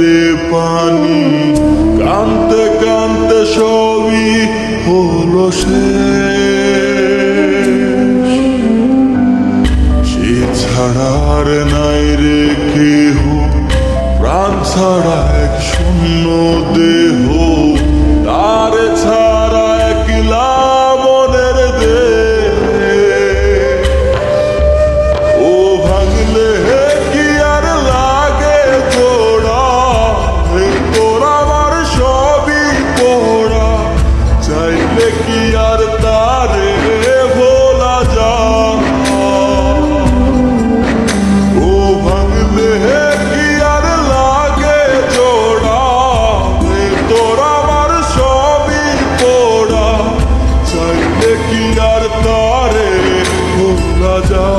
রে পানি, কানতে কানতে সবই হলো শেষ। সে ছাড়ার নাই রে কেহ, প্রাণ ছাড়া এক শূন্য দেহ, তারে ছাড়া একলা মনের দেহ। ও ভাঙলে কি আর লাগে জোড়া, তোর আমার সবই পোড়া, চাইলে কি আর তারে ভোলা যায়? ও ভাঙলে কি আর লাগে জোড়া, তোর আমার সবই পোড়া, চাইলে কি আর তারে ভোলা যায়?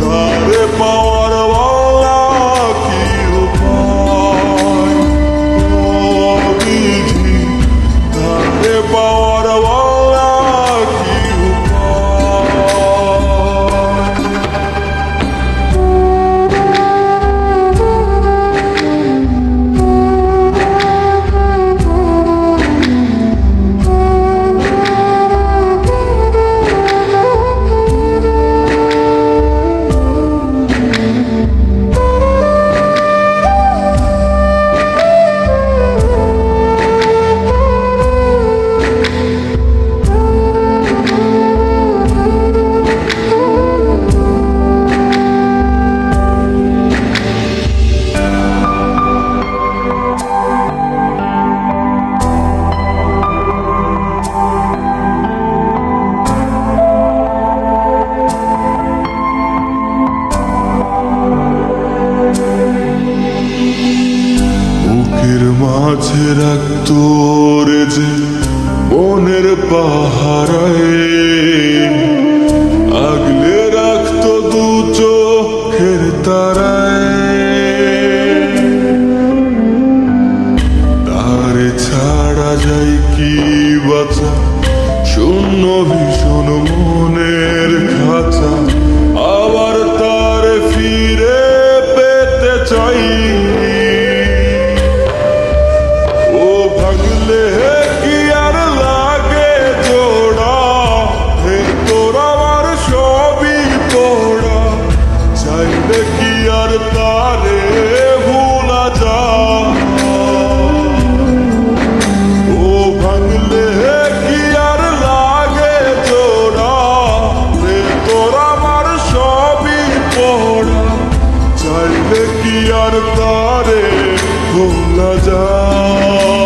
তারে পাওয়ার বালা কি উপায়? ও বিধি, তারে পাওয়ার বালা কি উপায়? বুকের মাঝে রাখতো রে যে বনের পাহারায়, আগলে রাখতো দু চোখের তারায়। তারে ছাড়া যায় কি বাঁচা, শূন্য ভীষণ মনের খাঁচা, আবার তারে ফিরে পেতে চাই। ও ভাঙলে কি আর লাগে জোড়া, তোর আমার সবই পোড়া, চাইলে কি আর তারে ভোলা যায়? ও ভাঙলে কি আর লাগে জোড়া, তোর আমার সবই পোড়া, চাইলে কি আর তারে ভোলা যায়?